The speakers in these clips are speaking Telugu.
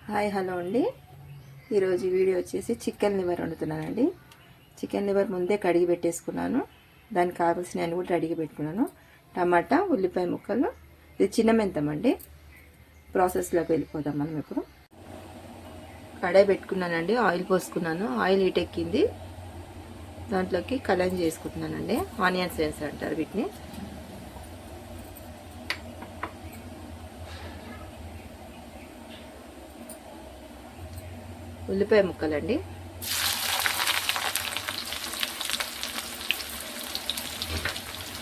హాయ్ హలో అండి. ఈరోజు వీడియో వచ్చేసి చికెన్ లివర్ వండుతున్నానండి. చికెన్ లివర్ ముందే కడిగి పెట్టేసుకున్నాను. దానికి కావాల్సిన అన్ని కూడా రెడీగా పెట్టుకున్నాను. టమాటా, ఉల్లిపాయ ముక్కలు, ఇది చిన్న మెంతం అండి. ప్రాసెస్లోకి వెళ్ళిపోదాం మనం. ఇప్పుడు కడాయి పెట్టుకున్నానండి, ఆయిల్ పోసుకున్నాను. ఆయిల్ హీట్ ఎక్కింది, దాంట్లోకి కలెంజ్ చేసుకుంటున్నానండి. ఆనియన్స్ అంటారు వీటిని. ఉల్లిపాయ ముక్కలండి,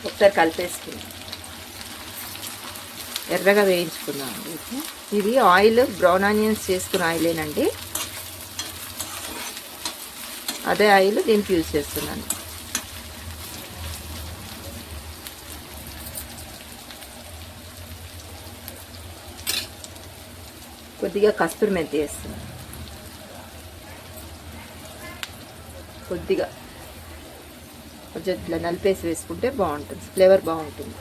ఒకసారి కలిపేసుకున్నాం. ఎర్రగా వేయించుకున్నాం. ఇది ఆయిల్ బ్రౌన్ ఆనియన్స్ చేసుకున్న ఆయిలేనండి. అదే ఆయిల్ దీనికి యూజ్ చేస్తున్నాను. కొద్దిగా కస్తూరి మెంతి వేస్తున్నాను. కొద్దిగా కొంచెం ఇట్లా నలిపేసి వేసుకుంటే బాగుంటుంది, ఫ్లేవర్ బాగుంటుంది.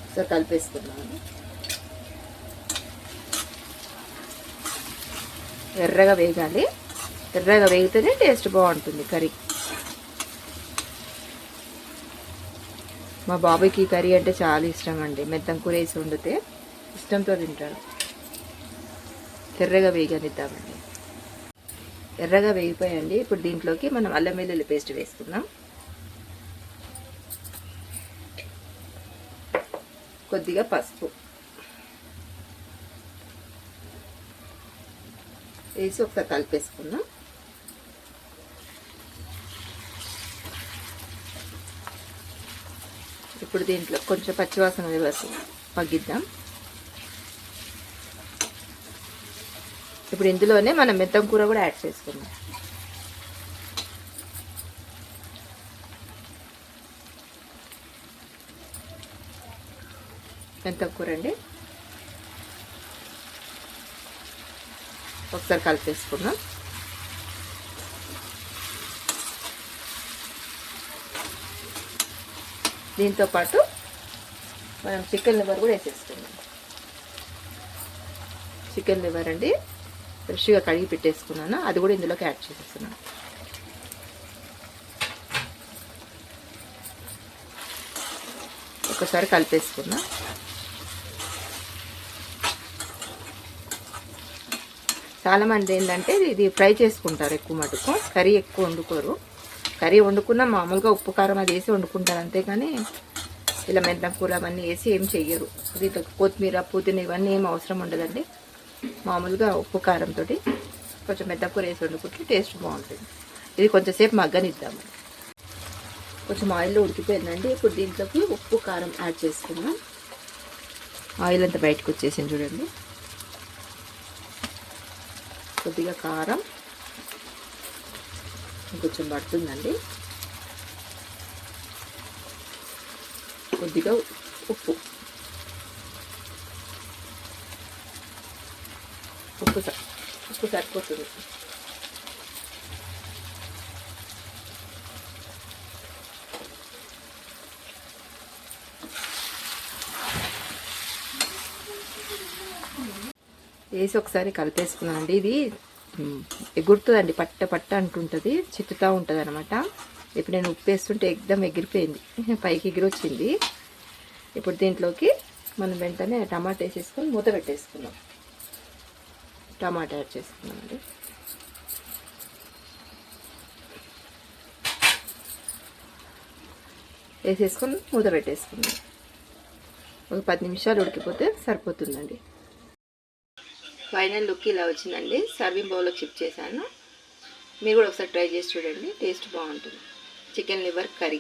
ఒకసారి కలిపేసుకున్నాను. ఎర్రగా వేగాలి, ఎర్రగా వేగితేనే టేస్ట్ బాగుంటుంది కర్రీ. మా బాబాయ్కి కర్రీ అంటే చాలా ఇష్టం అండి. మెంతం కూర వేసి వండితే ఇష్టంతో తింటాడు. ఎర్రగా వేగనిద్దామండి. ఎర్రగా వేగిపోయండి. ఇప్పుడు దీంట్లోకి మనం అల్లం వెల్లుల్లి పేస్ట్ వేసుకుందాం. కొద్దిగా పసుపు వేసి ఒకసారి కలిపేసుకుందాం. ఇప్పుడు దీంట్లో కొంచెం పచ్చివాసన వేసి మగ్గిద్దాం. ఇప్పుడు ఇందులోనే మనం మెంతం కూర కూడా యాడ్ చేసుకుందాం. మెంతం కూర అండి, ఒకసారి కలిపేసుకుందాం. దీంతో పాటు మనం చికెన్ లివర్ కూడా వేసేసుకుందాం. చికెన్ లివర్ అండి, ఫ్రెష్గా కడిగి పెట్టేసుకున్నాను. అది కూడా ఇందులోకి యాడ్ చేసేస్తున్నాను. ఒకసారి కలిపేసుకున్నా. చాలామంది ఏంటంటే ఇది ఫ్రై చేసుకుంటారు ఎక్కువ మటుకు, కర్రీ ఎక్కువ వండుకోరు. కర్రీ వండుకున్నా మామూలుగా ఉప్పు కారం అది వేసి వండుకుంటారు, అంతేకాని ఇలా మెంతం కూర అవన్నీ వేసి ఏం చెయ్యరు. దీంట్లో కొత్తిమీర, పుదీనా ఇవన్నీ ఏం అవసరం ఉండదండి. మామూలుగా ఉప్పు కారంతో కొంచెం మెంతం కూర వేసి వండుకుంటే టేస్ట్ బాగుంటుంది. ఇది కొంచెంసేపు మగ్గనిద్దాము. కొంచెం ఆయిల్లో ఉడికిపోయిందండి. ఇప్పుడు దీంట్లోకి ఉప్పు కారం యాడ్ చేసుకుందాం. ఆయిల్ అంతా బయటకు వచ్చేసింది చూడండి. కొద్దిగా కారం కొంచెం పడుతుందండి. కొద్దిగా ఉప్పు సరిపోతుంది. వేసి ఒకసారి కలిపేసుకున్నానండి. ఇది ఎగురుతుందండి, పట్ట పట్ట అంటుంటుంది, చిట్టుతూ ఉంటుంది అనమాట. ఇప్పుడు నేను ఉప్పు వేస్తుంటే ఎగ్దమ్ ఎగిరిపోయింది, పైకి ఎగిరి వచ్చింది. ఇప్పుడు దీంట్లోకి మనం వెంటనే టమాటా వేసేసుకొని మూత పెట్టేసుకున్నాం. టమాటా యాడ్ చేసుకున్నామండి. వేసేసుకొని మూత పెట్టేసుకున్నాం. ఒక 10 నిమిషాలు ఉడికిపోతే సరిపోతుందండి. ఫైనల్ లుక్ ఇలా వచ్చిందండి. సర్వింగ్ బౌల్లోకి షిఫ్ట్ చేశాను. మీరు కూడా ఒకసారి ట్రై చేసి చూడండి, టేస్ట్ బాగుంటుంది. Chicken liver curry.